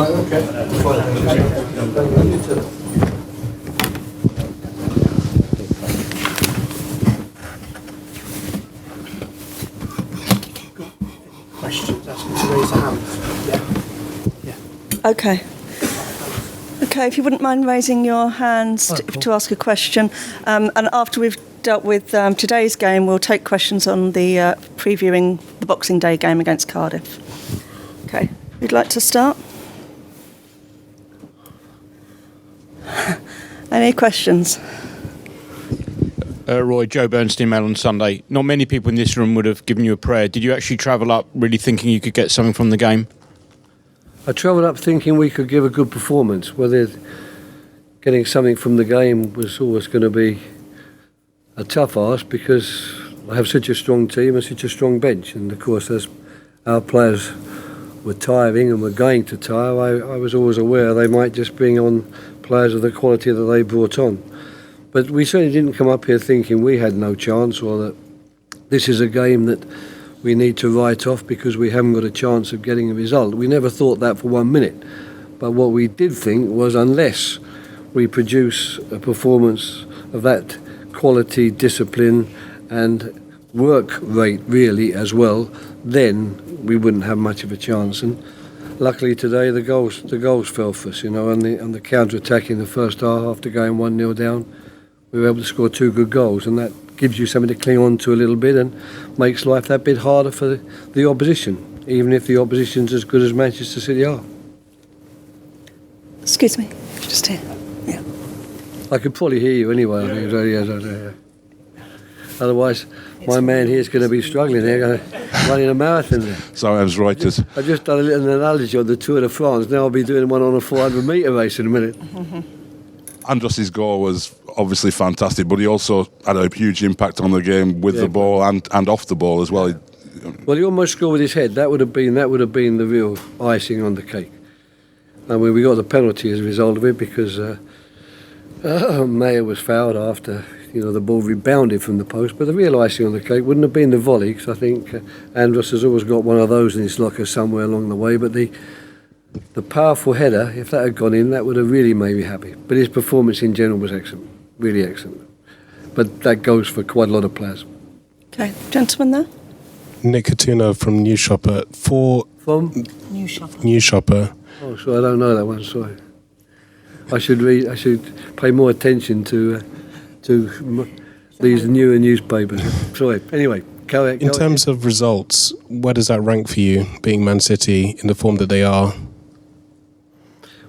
Questions, ask me to raise a hand. Yeah. Okay. Okay, if you wouldn't mind raising your hands to ask a question. And after we've dealt with today's game, we'll take questions on the previewing the Boxing Day game against Cardiff. Okay, who'd like to start? Any questions? Roy, Joe Bernstein, Mail on Sunday. Not many people in this room would have given you a prayer. Did you actually travel up really thinking you could get something from the game? I travelled up thinking we could give a good performance. Whether getting something from the game was always going to be a tough ask because I have such a strong team and such a strong bench. And of course, as our players were tiring and were going to tire, I was always aware they might just bring on players of the quality that they brought on. But we certainly didn't come up here thinking we had no chance or that this is a game that we need to write off because we haven't got a chance of getting a result. We never thought that for 1 minute. But what we did think was unless we produce a performance of that quality, discipline and work rate really as well, then we wouldn't have much of a chance. And luckily today the goals fell for us, on the counter-attack in the first half after going 1-0 down. We were able to score 2 good goals, and that gives you something to cling on to a little bit and makes life that bit harder for the opposition, even if the opposition's as good as Manchester City are. Excuse me, just here. Yeah. I could probably hear you anyway. I think. Yeah. Otherwise, my man here is going to be struggling here, running a marathon there. Sometimes right. I've just done a little analogy on the Tour de France. Now I'll be doing one on a 400-metre race in a minute. Andros's goal was obviously fantastic, but he also had a huge impact on the game with the ball and off the ball as well. Well, he almost scored with his head. That would have been the real icing on the cake. I mean, we got the penalty as a result of it because Mayer was fouled after the ball rebounded from the post. But the real icing on the cake wouldn't have been the volley, because I think Andros has always got one of those in his locker somewhere along the way. But the powerful header, if that had gone in, that would have really made me happy. But his performance in general was excellent, really excellent. But that goes for quite a lot of players. Okay, gentleman there. Nick Katuna from New Shopper. From? New Shopper. Oh, sorry, I don't know that one, sorry. I should pay more attention to these newer newspapers. Sorry. Anyway, go ahead. In terms of results, where does that rank for you, being Man City in the form that they are?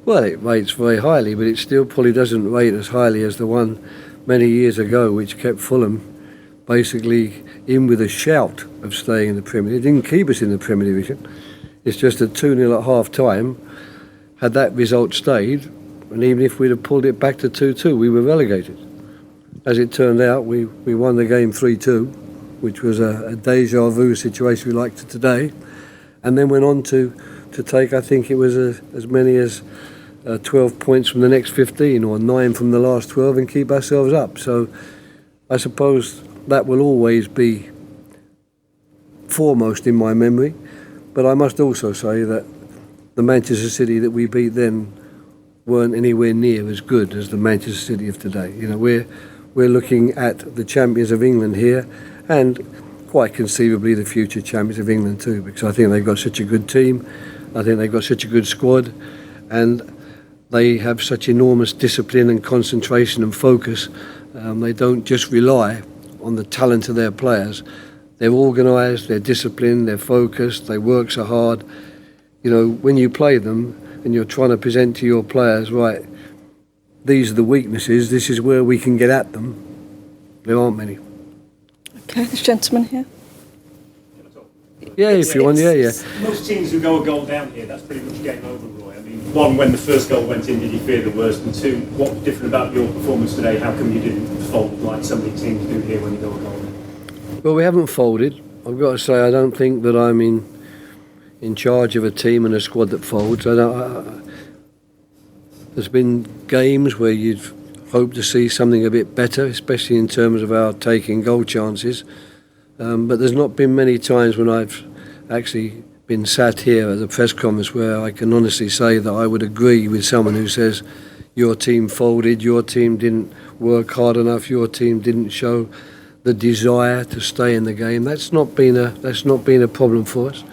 Well, it rates very highly, but it still probably doesn't rate as highly as the one many years ago, which kept Fulham basically in with a shout of staying in the Premier League. It didn't keep us in the Premier Division. It's just at 2-0 at half-time, had that result stayed, and even if we'd have pulled it back to 2-2, we were relegated. As it turned out, we won the game 3-2, which was a deja vu situation we liked it today, and then went on to take, I think it was as many as 12 points from the next 15 or 9 from the last 12 and keep ourselves up. So I suppose that will always be foremost in my memory. But I must also say that the Manchester City that we beat then weren't anywhere near as good as the Manchester City of today. We're looking at the champions of England here, and quite conceivably the future champions of England too, because I think they've got such a good team, I think they've got such a good squad, and they have such enormous discipline and concentration and focus. They don't just rely on the talent of their players. They're organised, they're disciplined, they're focused, they work so hard. When you play them and you're trying to present to your players, right, these are the weaknesses, this is where we can get at them, there aren't many. Okay, this gentleman here. Yeah, if you want, yeah. Most teams who go a goal down here, that's pretty much game over, Roy. I mean, one, when the first goal went in, did you fear the worst? And two, what was different about your performance today? How come you didn't fold like so many teams do here when you go a goal down? Well, we haven't folded. I've got to say, I don't think that I'm in charge of a team and a squad that folds. There's been games where you'd hope to see something a bit better, especially in terms of our taking goal chances. But there's not been many times when I've actually been sat here at the press conference where I can honestly say that I would agree with someone who says your team folded, your team didn't work hard enough, your team didn't show the desire to stay in the game. That's not been a problem for us.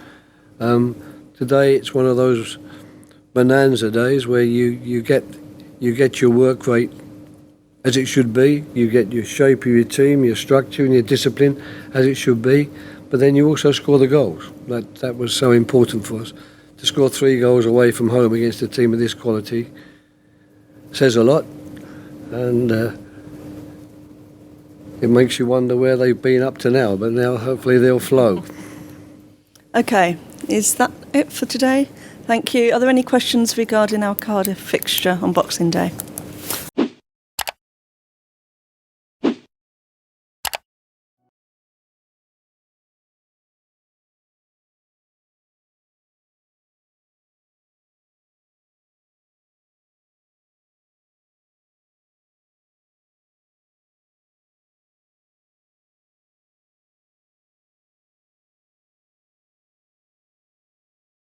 Today it's one of those bonanza days where you get your work rate as it should be. You get your shape of your team, your structure and your discipline as it should be. But then you also score the goals. That was so important for us. To score 3 goals away from home against a team of this quality says a lot, and it makes you wonder where they've been up to now. But now hopefully they'll flow. Okay, is that it for today? Thank you. Are there any questions regarding our Cardiff fixture on Boxing Day?